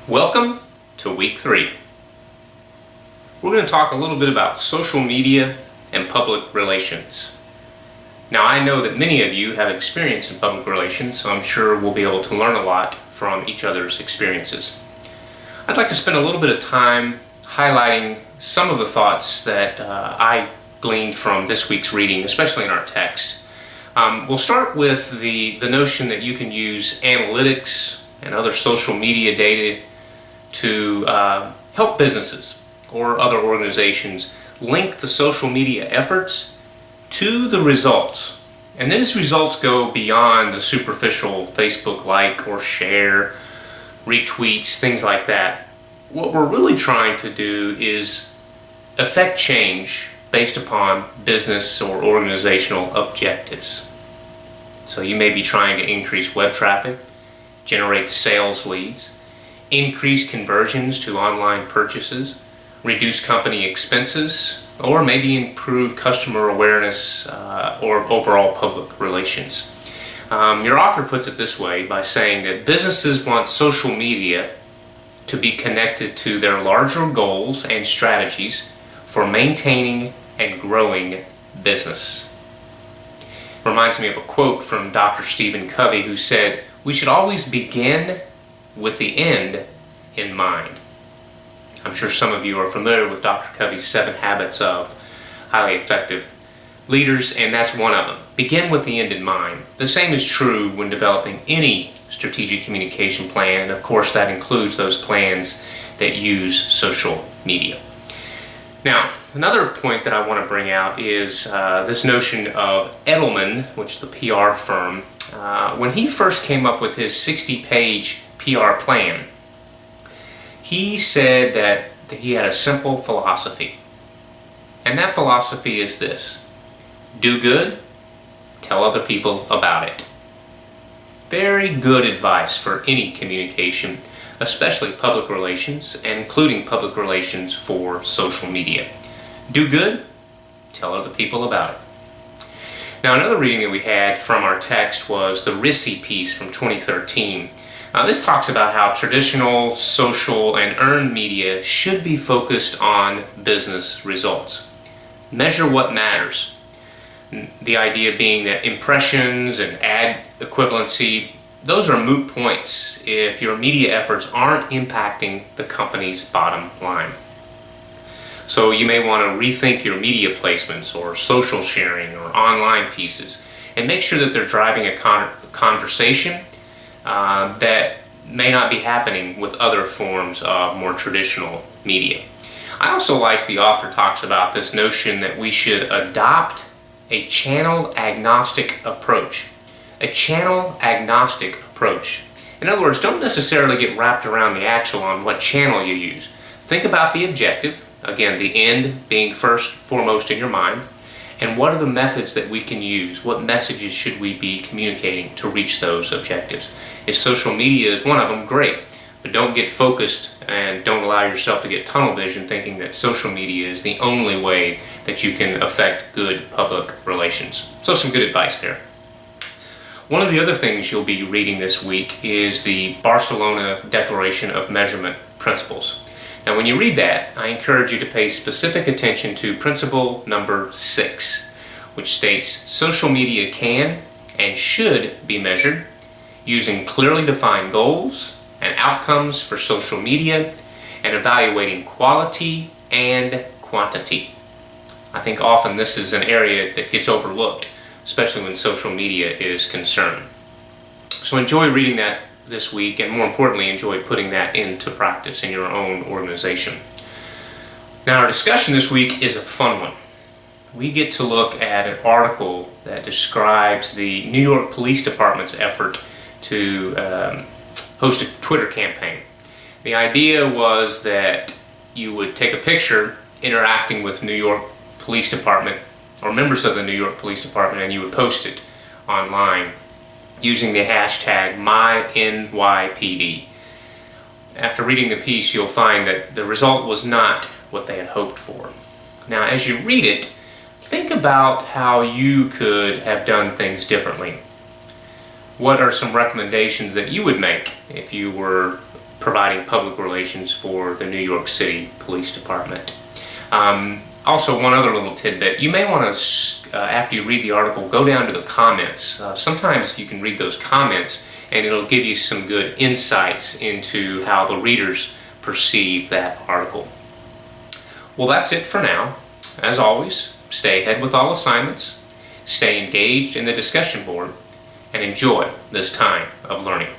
Welcome to week 3. We're going to talk a little bit about social media and public relations. Now, I know that many of you have experience in public relations, so I'm sure we'll be able to learn a lot from each other's experiences. I'd like to spend a little bit of time highlighting some of the thoughts that I gleaned from this week's reading, especially in our text. We'll start with the notion that you can use analytics and other social media data to help businesses or other organizations link the social media efforts to the results. And these results go beyond the superficial Facebook like or share, retweets, things like that. What we're really trying to do is affect change based upon business or organizational objectives. So you may be trying to increase web traffic, generate sales leads, increase conversions to online purchases, reduce company expenses, or maybe improve customer awareness or overall public relations. Your author puts it this way by saying that businesses want social media to be connected to their larger goals and strategies for maintaining and growing business. Reminds me of a quote from Dr. Stephen Covey, who said, "We should always begin with the end in mind." I'm sure some of you are familiar with Dr. Covey's 7 Habits of Highly Effective Leaders, and that's one of them. Begin with the end in mind. The same is true when developing any strategic communication plan, and of course that includes those plans that use social media. Now, another point that I want to bring out is this notion of Edelman, which is the PR firm. When he first came up with his 60-page PR plan, he said that he had a simple philosophy. And that philosophy is this: do good, tell other people about it. Very good advice for any communication, especially public relations, and including public relations for social media. Do good, tell other people about it. Now, another reading that we had from our text was the Rissy piece from 2013. This talks about how traditional, social, and earned media should be focused on business results. Measure what matters. The idea being that impressions and ad equivalency, those are moot points if your media efforts aren't impacting the company's bottom line. So you may want to rethink your media placements or social sharing or online pieces and make sure that they're driving a conversation that may not be happening with other forms of more traditional media. I also like the author talks about this notion that we should adopt a channel agnostic approach. A channel agnostic approach. In other words, don't necessarily get wrapped around the axle on what channel you use. Think about the objective, again, the end being foremost in your mind, and what are the methods that we can use? What messages should we be communicating to reach those objectives? If social media is one of them, great. But don't get focused and don't allow yourself to get tunnel vision thinking that social media is the only way that you can affect good public relations. So some good advice there. One of the other things you'll be reading this week is the Barcelona Declaration of Measurement Principles. Now, when you read that, I encourage you to pay specific attention to principle number 6, which states social media can and should be measured using clearly defined goals and outcomes for social media and evaluating quality and quantity. I think often this is an area that gets overlooked, especially when social media is concerned. So enjoy reading that this week, and more importantly, enjoy putting that into practice in your own organization. Now, our discussion this week is a fun one. We get to look at an article that describes the New York Police Department's effort to host a Twitter campaign. The idea was that you would take a picture interacting with New York Police Department or members of the New York Police Department, and you would post it online using the hashtag MyNYPD. After reading the piece, you'll find that the result was not what they had hoped for. Now, as you read it, think about how you could have done things differently. What are some recommendations that you would make if you were providing public relations for the New York City Police Department. Also, one other little tidbit, you may want to, after you read the article, go down to the comments. Sometimes you can read those comments and it'll give you some good insights into how the readers perceive that article. Well, that's it for now. As always, stay ahead with all assignments, stay engaged in the discussion board, and enjoy this time of learning.